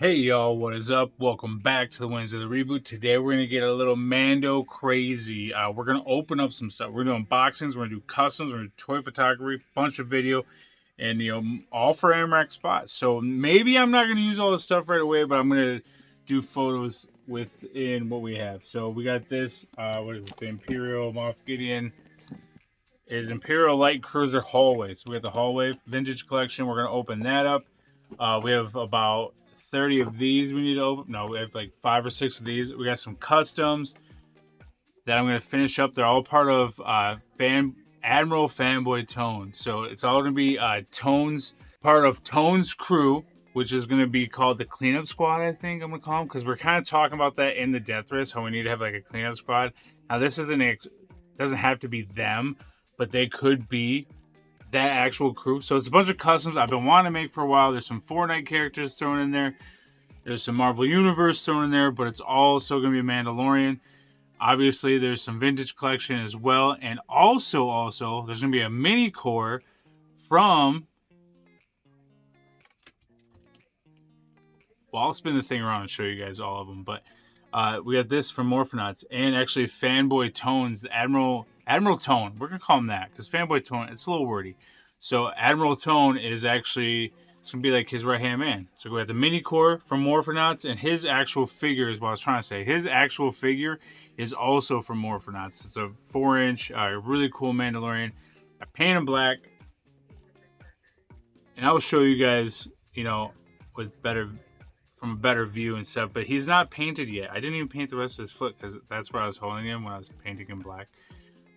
Hey y'all, what is up? Welcome back to the Wednesday of the Reboot. Today we're going to get a little Mando crazy. We're going to open up some stuff. We're going to do unboxings, we're going to do customs, we're going to do toy photography, bunch of video, and all for Amrak spots. So maybe I'm not going to use all this stuff right away, but I'm going to do photos within what we have. So we got this, what is it, the Imperial Moff Gideon is Imperial Light Cruiser Hallway. So we got the Hallway Vintage Collection. We're going to open that up. We have about 30 of these we need to open. No, we have like 5 or 6 of these. We got some customs that I'm going to finish up. They're all part of Admiral Fanboy Tone. So it's all going to be Tone's, part of Tone's crew, which is going to be called the Cleanup Squad, I think I'm going to call them. Because we're kind of talking about that in the Death Race, how we need to have like a Cleanup Squad. Now this doesn't have to be them, but they could be that actual crew. So it's a bunch of customs I've been wanting to make for a while. There's some Fortnite characters thrown in there. There's some Marvel Universe thrown in there, but it's also going to be Mandalorian. Obviously, there's some vintage collection as well. And also, there's going to be a mini core from... Well, I'll spin the thing around and show you guys all of them. But we got this from Morphonauts. And actually, Fanboy Tones, the Admiral Tone. We're going to call him that because Fanboy Tone, it's a little wordy. So Admiral Tone is actually, it's going to be like his right-hand man. So we have the mini core from Morphonauts, and his actual figure is what I was trying to say. His actual figure is also from Morphonauts. It's a 4-inch, really cool Mandalorian. I painted him black. And I'll show you guys, with from a better view and stuff. But he's not painted yet. I didn't even paint the rest of his foot because that's where I was holding him when I was painting him black.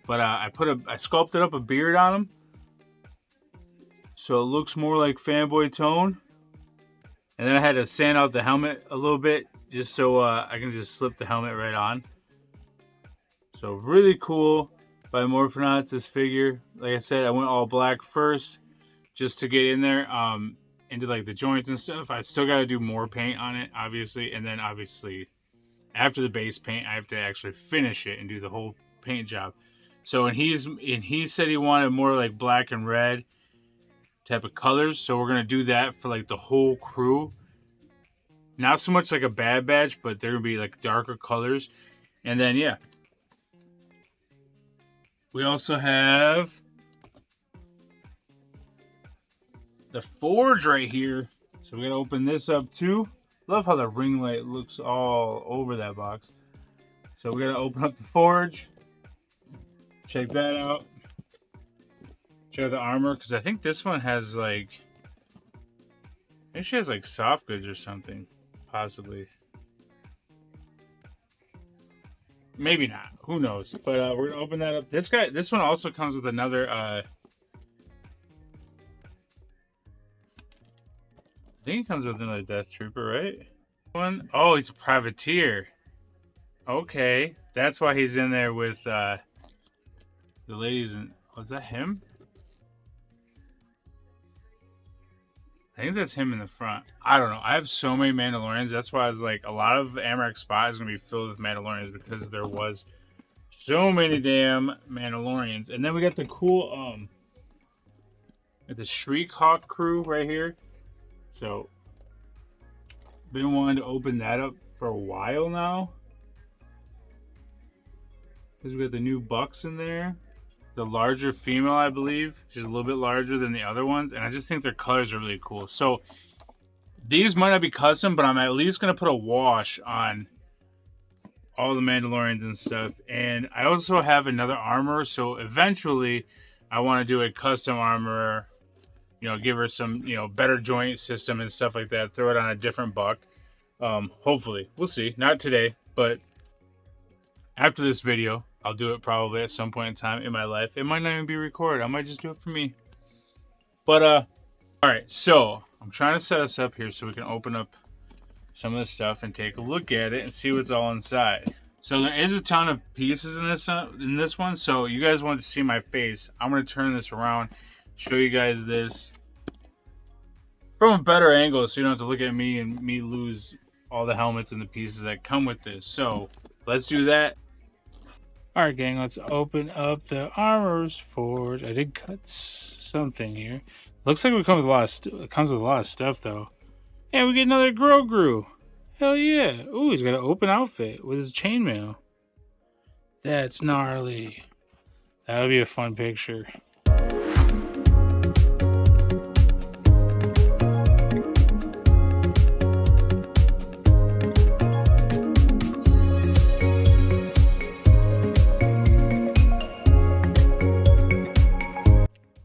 But I sculpted up a beard on him, so it looks more like Fanboy Tone. And then I had to sand out the helmet a little bit, just so I can just slip the helmet right on. So really cool by Morphonauts, this figure. Like I said, I went all black first, just to get in there, into like the joints and stuff. I still got to do more paint on it, obviously, and then obviously after the base paint, I have to actually finish it and do the whole paint job. So, and he said he wanted more like black and red type of colors. So we're going to do that for like the whole crew. Not so much like a Bad Batch, but they're going to be like darker colors. And then, yeah. We also have the Forge right here. So we're going to open this up too. Love how the ring light looks all over that box. So we're going to open up the Forge. Check that out. Check out the armor, because I think this one has like... I think she has like soft goods or something. Possibly. Maybe not. Who knows? But we're going to open that up. This one also comes with another... I think it comes with another Death Trooper, right? Oh, he's a privateer. Okay. That's why he's in there with... the ladies and... Was that him? I think that's him in the front. I don't know. I have so many Mandalorians. That's why I was like, a lot of Amrak Spot is going to be filled with Mandalorians because there was so many damn Mandalorians. And then we got the cool, the Shriek Hawk crew right here. So, been wanting to open that up for a while now. Because we got the new Bucks in there. The larger female, I believe. She's a little bit larger than the other ones. And I just think their colors are really cool. So, these might not be custom, but I'm at least going to put a wash on all the Mandalorians and stuff. And I also have another armor. So, eventually, I want to do a custom armor. Give her some, better joint system and stuff like that. Throw it on a different buck. Hopefully. We'll see. Not today, but after this video, I'll do it probably at some point in time in my life. It might not even be recorded. I might just do it for me. But, all right. So, I'm trying to set us up here so we can open up some of the stuff and take a look at it and see what's all inside. So, there is a ton of pieces in this one. So, you guys want to see my face. I'm going to turn this around, show you guys this from a better angle so you don't have to look at me and me lose all the helmets and the pieces that come with this. So, let's do that. Alright gang, let's open up the Armor's Forge. I did cut something here. Looks like it comes with a lot of stuff though. And we get another Grogu. Hell yeah. Ooh, he's got an open outfit with his chainmail. That's gnarly. That'll be a fun picture.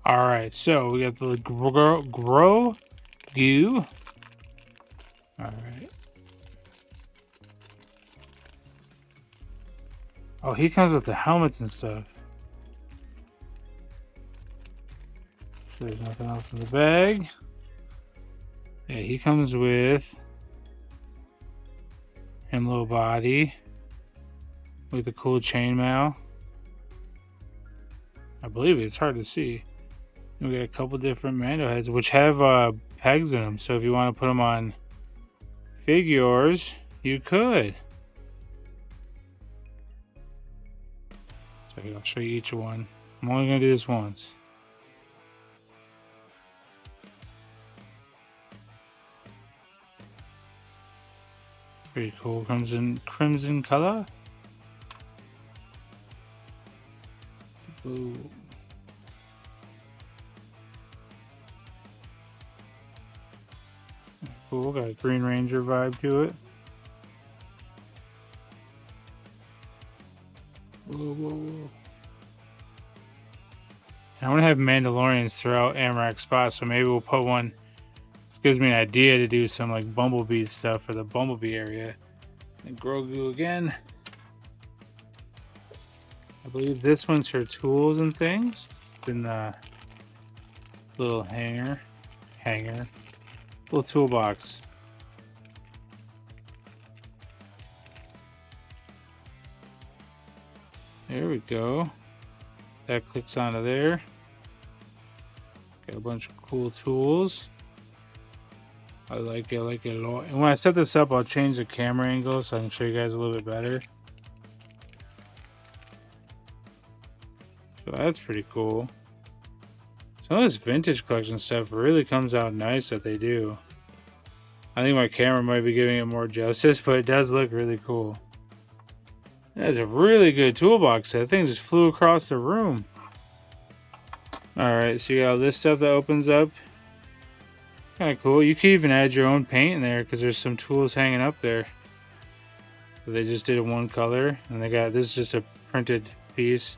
Alright, so we got the Grogu. Alright. Oh, he comes with the helmets and stuff. So there's nothing else in the bag. Yeah, he comes with him low body with a cool chainmail. I believe it's hard to see. We got a couple different Mando heads which have pegs in them, so if you want to put them on figures, you could. So I'll show you each one. I'm only gonna do this once. Pretty cool. Comes in crimson color. Ooh. Cool, got a Green Ranger vibe to it. Whoa, whoa, whoa. I want to have Mandalorians throughout Amarak spots, so maybe we'll put one. This gives me an idea to do some like Bumblebee stuff for the Bumblebee area. And Grogu again. I believe this one's for tools and things. In the little hanger. Little toolbox. There we go. That clicks onto there. Got a bunch of cool tools. I like it a lot. And when I set this up, I'll change the camera angle so I can show you guys a little bit better. So that's pretty cool. Some of this vintage collection stuff really comes out nice that they do. I think my camera might be giving it more justice, but it does look really cool. That's a really good toolbox. That thing just flew across the room. Alright, so you got all this stuff that opens up. Kind of cool. You can even add your own paint in there because there's some tools hanging up there. So they just did it one color, and they got this is just a printed piece.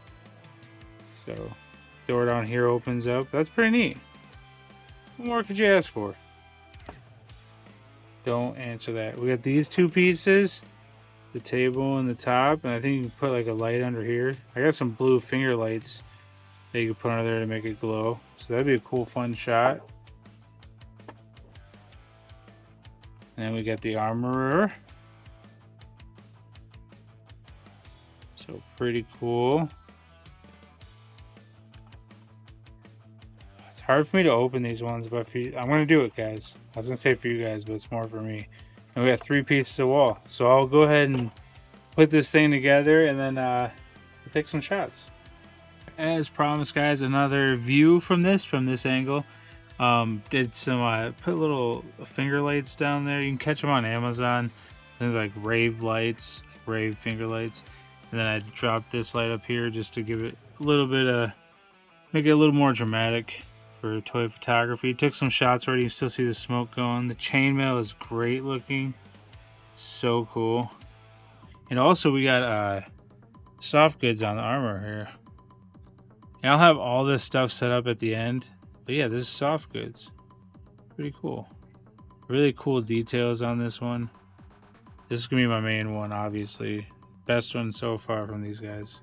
So, door down here opens up. That's pretty neat. What more could you ask for? Don't answer that. We got these two pieces, the table and the top, and I think you can put like a light under here. I got some blue finger lights that you can put under there to make it glow. So that'd be a cool, fun shot. And then we got the armorer. So pretty cool. It's hard for me to open these ones, but I'm going to do it, guys. I was going to say for you guys, but it's more for me. And we got 3 pieces of wall. So I'll go ahead and put this thing together and then we'll take some shots. As promised, guys, another view from this angle. Did some put little finger lights down there. You can catch them on Amazon. Things like rave lights, rave finger lights. And then I dropped this light up here just to give it a little bit of, make it a little more dramatic for toy photography. Took some shots already. You still see the smoke going. The chainmail is great looking. So cool. And also we got soft goods on the armor here. And I'll have all this stuff set up at the end. But yeah, this is soft goods. Pretty cool. Really cool details on this one. This is going to be my main one, obviously. Best one so far from these guys.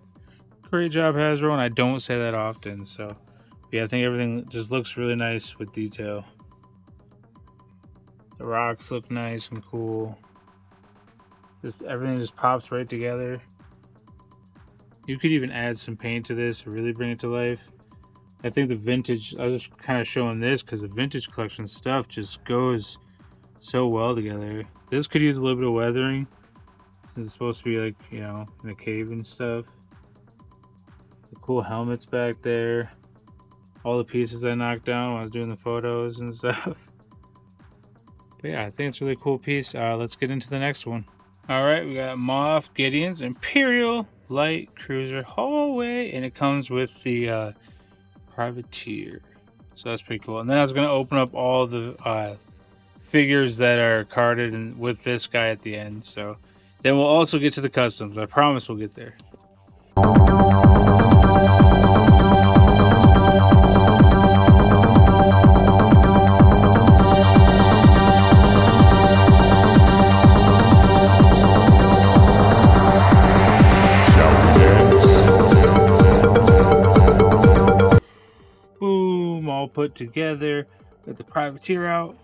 Great job, Hasbro, and I don't say that often. So yeah, I think everything just looks really nice with detail. The rocks look nice and cool. Everything just pops right together. You could even add some paint to this to really bring it to life. I think the vintage, I was just kind of showing this because the vintage collection stuff just goes so well together. This could use a little bit of weathering since it's supposed to be like, you know, in a cave and stuff. The cool helmets back there. All the pieces I knocked down when I was doing the photos and stuff. But yeah, I think it's a really cool piece. Let's get into the next one. All right, we got Moff Gideon's Imperial Light Cruiser Hallway, and it comes with the Privateer. So that's pretty cool. And then I was going to open up all the figures that are carded and with this guy at the end. So then we'll also get to the customs. I promise we'll get there. Boom, all put together. Got the Privateer out.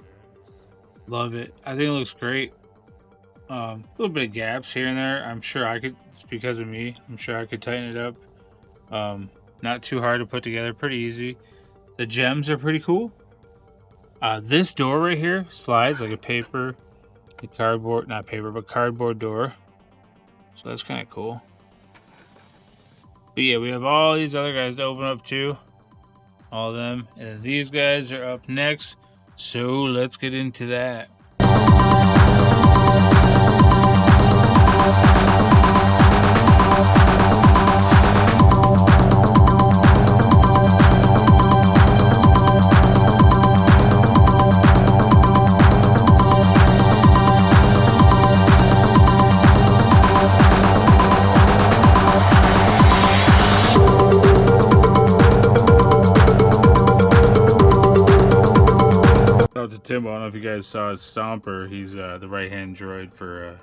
Love it. I think it looks great. A little bit of gaps here and there. I'm sure I could, it's because of me. I'm sure I could tighten it up. Not too hard to put together, pretty easy. The gems are pretty cool. This door right here slides like a paper, cardboard, not paper, but cardboard door. So that's kind of cool. But yeah, we have all these other guys to open up too. All of them. And these guys are up next. So let's get into that. To Tim, I don't know if you guys saw his Stomper. He's the right-hand droid for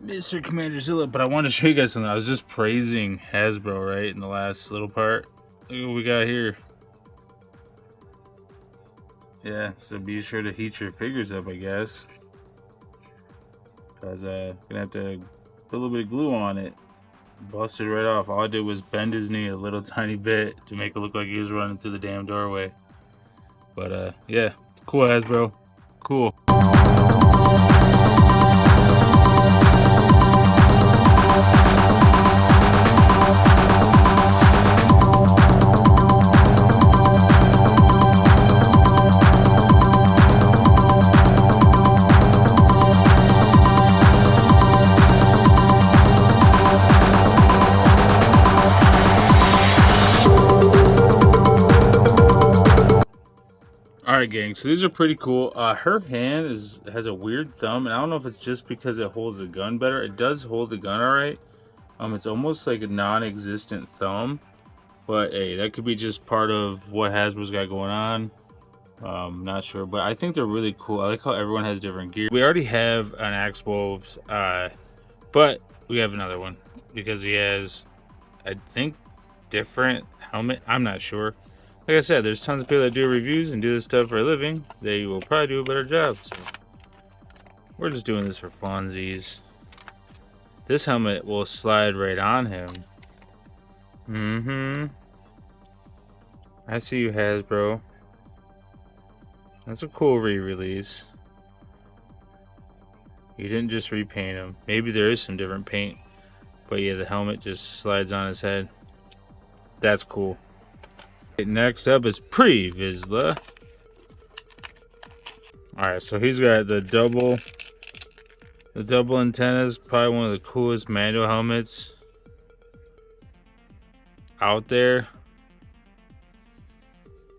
Mr. Commander Zilla. But I wanted to show you guys something. I was just praising Hasbro, right, in the last little part. Look what we got here. Yeah, so be sure to heat your figures up, I guess. Because I'm going to have to put a little bit of glue on it. Busted right off. All I did was bend his knee a little tiny bit to make it look like he was running through the damn doorway. But yeah, it's cool, Hasbro. Cool. Alright gang, so these are pretty cool. Her hand has a weird thumb, and I don't know if it's just because it holds the gun better. It does hold the gun alright. It's almost like a non-existent thumb. But hey, that could be just part of what Hasbro's got going on. Not sure, but I think they're really cool. I like how everyone has different gear. We already have an Axe Wolves, but we have another one because he has, I think, different helmet. I'm not sure. Like I said, there's tons of people that do reviews and do this stuff for a living. They will probably do a better job. So we're just doing this for funsies. This helmet will slide right on him. I see you, Hasbro. That's a cool re-release. You didn't just repaint him. Maybe there is some different paint. But yeah, the helmet just slides on his head. That's cool. Next up is Pre-Vizsla. Alright, so he's got the double antennas. Probably one of the coolest Mando helmets out there,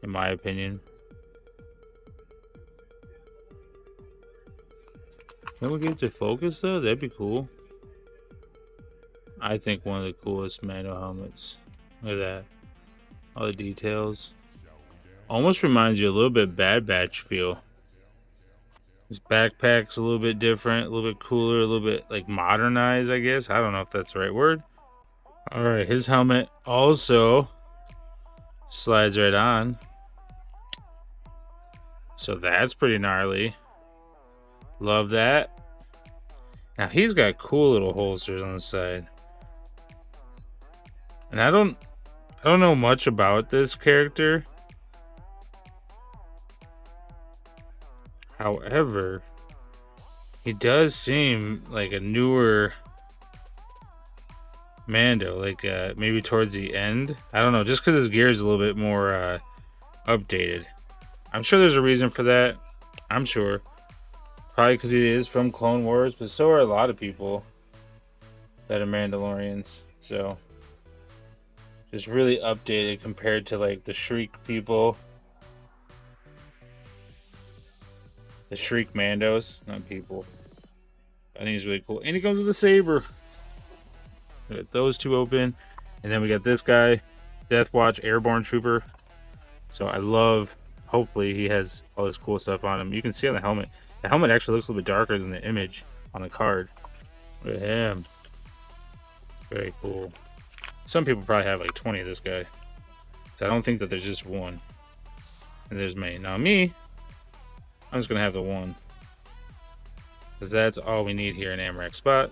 in my opinion. Can we get to focus though? That'd be cool. I think one of the coolest Mando helmets. Look at that. All the details. Almost reminds you a little bit Bad Batch feel. His backpack's a little bit different, a little bit cooler, a little bit like modernized, I guess. I don't know if that's the right word. Alright, his helmet also slides right on. So that's pretty gnarly. Love that. Now he's got cool little holsters on the side. And I don't know much about this character. However, he does seem like a newer Mando, like maybe towards the end. I don't know, just because his gear is a little bit more updated. I'm sure there's a reason for that. I'm sure. Probably because he is from Clone Wars, but so are a lot of people that are Mandalorians. So just really updated compared to like the Shriek people. The Shriek Mandos, not people. I think he's really cool. And he comes with a saber. We got those two open. And then we got this guy, Death Watch Airborne Trooper. So I love, hopefully he has all this cool stuff on him. You can see on the helmet. The helmet actually looks a little bit darker than the image on the card. Look at him. Very cool. Some people probably have like 20 of this guy. So I don't think that there's just one. And there's many. Now me, I'm just going to have the one. Because that's all we need here in Amrak Spot.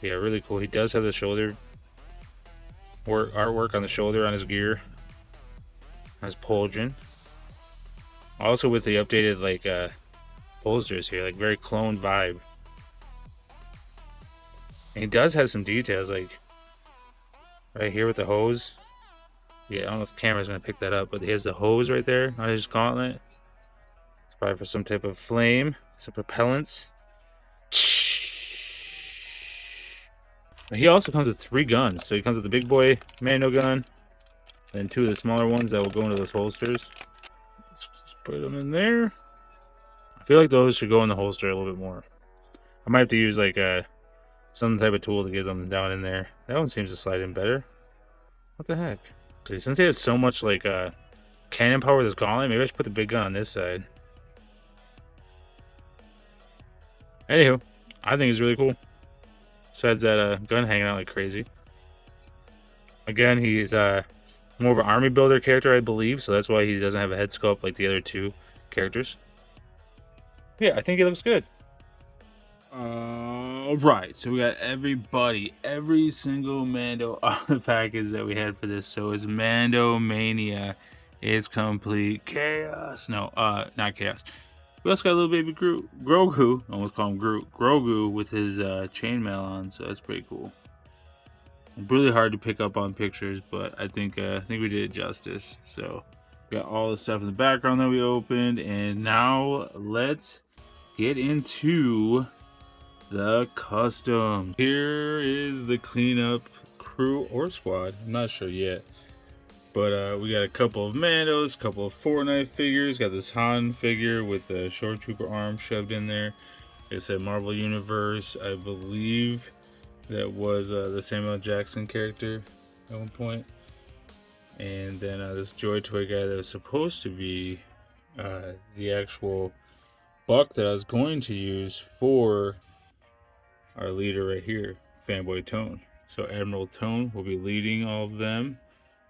Yeah, really cool. He does have the shoulder artwork on the shoulder on his gear. On his pauldron. Also with the updated like bolsters here, like very clone vibe. And he does have some details, like right here with the hose. Yeah, I don't know if the camera's gonna pick that up, but he has the hose right there on his gauntlet. It's probably for some type of flame, some propellants. He also comes with 3 guns. So he comes with the big boy Mando gun, and 2 of the smaller ones that will go into those holsters. Let's just put them in there. I feel like those should go in the holster a little bit more. I might have to use like some type of tool to get them down in there. That one seems to slide in better. What the heck? See, since he has so much like cannon power with his gauntlet, maybe I should put the big gun on this side. Anywho, I think it's really cool. Besides that gun hanging out like crazy. Again, he's more of an army builder character, I believe, so that's why he doesn't have a head sculpt like the other 2 characters. Yeah, I think he looks good. Right, so we got everybody, every single Mando on the package that we had for this. So it's Mando Mania. It's complete chaos. No, not chaos. We also got a little baby Grogu. I almost call him Grogu with his chainmail on, so that's pretty cool. Really hard to pick up on pictures, but I think we did it justice. So we got all the stuff in the background that we opened, and now let's get into the custom. Here is the cleanup crew or squad. I'm not sure yet. But we got a couple of Mandos, a couple of Fortnite figures. Got this Han figure with the Shore Trooper arm shoved in there. Like I said, Marvel Universe. I believe that was the Samuel Jackson character at one point. And then this Joy Toy guy that was supposed to be the actual buck that I was going to use for our leader right here, Fanboy Tone. So Admiral Tone will be leading all of them.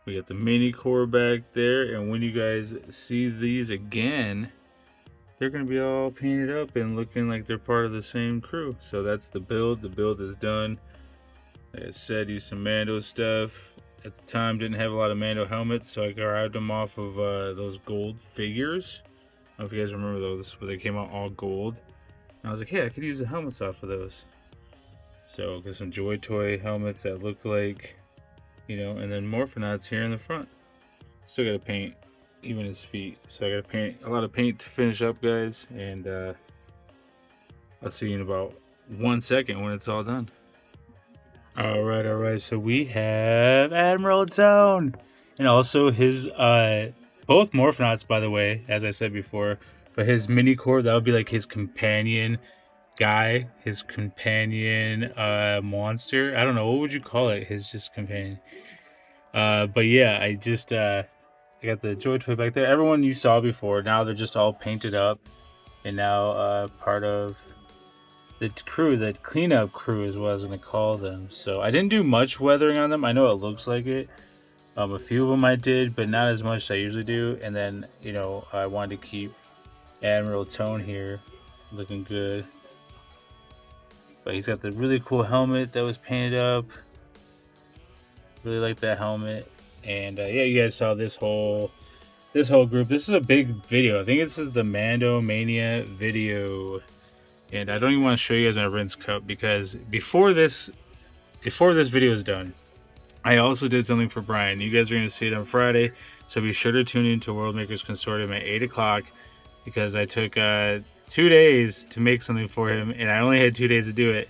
We got the mini core back there, and when you guys see these again, they're going to be all painted up and looking like they're part of the same crew. So that's the build. The build is done. Like I said, used some Mando stuff. At the time, didn't have a lot of Mando helmets, so I grabbed them off of those gold figures. I don't know if you guys remember those, but they came out all gold. And I was like, hey, I could use the helmets off of those. So got some Joy Toy helmets that look like, you know, and then Morphonauts here in the front. Still gotta paint even his feet. So I gotta paint a lot of paint to finish up, guys. And I'll see you in about 1 second when it's all done. Alright. So we have Admiral Tone. And also his both Morphonauts, by the way, as I said before. But his mini core, that would be like his companion guy, his companion monster. I don't know, what would you call it? His just companion. But yeah, I just I got the Joy Toy back there. Everyone you saw before, now they're just all painted up, and now part of the crew, the cleanup crew is what I was gonna call them. So I didn't do much weathering on them. I know it looks like it. A few of them I did, but not as much as I usually do. And then, you know, I wanted to keep Admiral Tone here looking good. But he's got the really cool helmet that was painted up. Really like that helmet. And yeah, you guys saw this whole group. This is a big video. I think this is the Mando Mania video. And I don't even want to show you guys my rinse cup, because before this video is done, I also did something for Brian. You guys are going to see it on Friday. So be sure to tune in to World Makers Consortium at 8 o'clock, because I took 2 days to make something for him, and I only had 2 days to do it,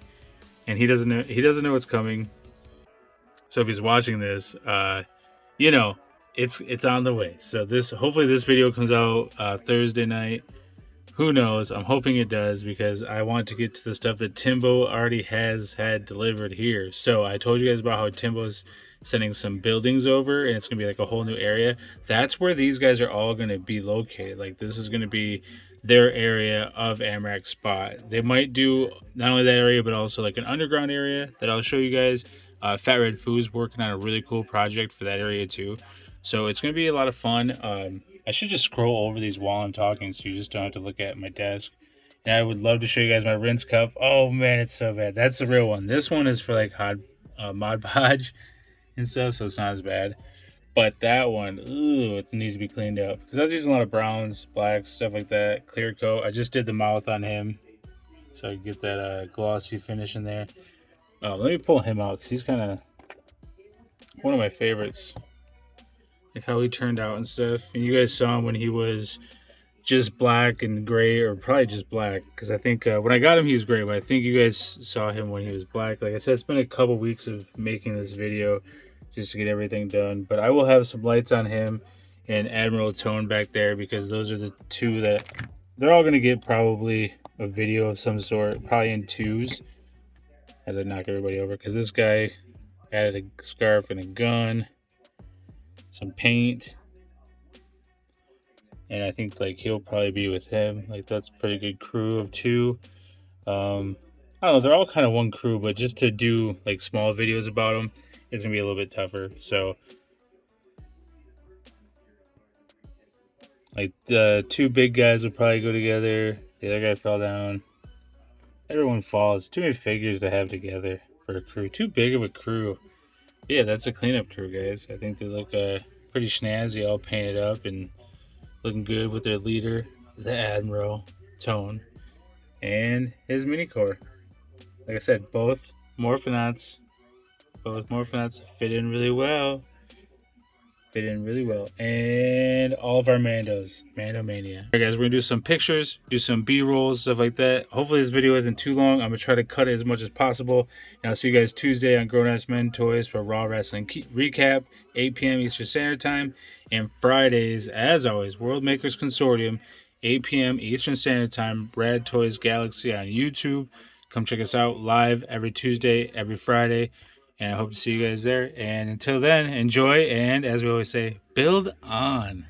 and he doesn't know what's coming. So if he's watching this, you know, it's on the way. So hopefully this video comes out Thursday night. Who knows? I'm hoping it does, because I want to get to the stuff that Timbo already has had delivered here. So I told you guys about how Timbo's sending some buildings over, and it's gonna be like a whole new area. That's where these guys are all gonna be located. Like, this is gonna be their area of Amrak spot. They might do not only that area, but also like an underground area that I'll show you guys. Fat Red Food's working on a really cool project for that area too. So it's going to be a lot of fun. I should just scroll over these while I'm talking, so you just don't have to look at my desk. And I would love to show you guys my rinse cup. Oh man, it's so bad. That's the real one. This one is for like Mod Podge and stuff, so it's not as bad. But that one, ooh, it needs to be cleaned up, because I was using a lot of browns, blacks, stuff like that. Clear coat. I just did the mouth on him, so I can get that glossy finish in there. Let me pull him out, because he's kind of one of my favorites. Like how he turned out and stuff. And you guys saw him when he was just black and gray, or probably just black, because I think when I got him he was gray, but I think you guys saw him when he was black. Like I said, it's been a couple weeks of making this video just to get everything done, but I will have some lights on him and Admiral Tone back there, because those are the two that they're all going to get probably a video of some sort, probably in twos, as I knock everybody over, because this guy added a scarf and a gun, some paint, and I think like he'll probably be with him. Like, that's a pretty good crew of two. I don't know, they're all kind of one crew, but just to do like small videos about them, it's gonna be a little bit tougher. So like the two big guys will probably go together. The other guy fell down. Everyone falls. Too many figures to have together for a crew. Too big of a crew. Yeah, that's a cleanup crew, guys. I think they look pretty snazzy, all painted up and looking good with their leader, the Admiral Tone, and his mini core. Like I said, both Morphonauts fit in really well. And all of our Mandos, Mando Mania. All right, guys, we're gonna do some pictures, do some B-rolls, stuff like that. Hopefully this video isn't too long. I'm gonna try to cut it as much as possible. And I'll see you guys Tuesday on Grown Ass Men Toys for Raw Wrestling Recap, 8 p.m. Eastern Standard Time. And Fridays, as always, World Makers Consortium, 8 p.m. Eastern Standard Time, Rad Toys Galaxy on YouTube. Come check us out live every Tuesday, every Friday. And I hope to see you guys there. And until then, enjoy. And as we always say, build on.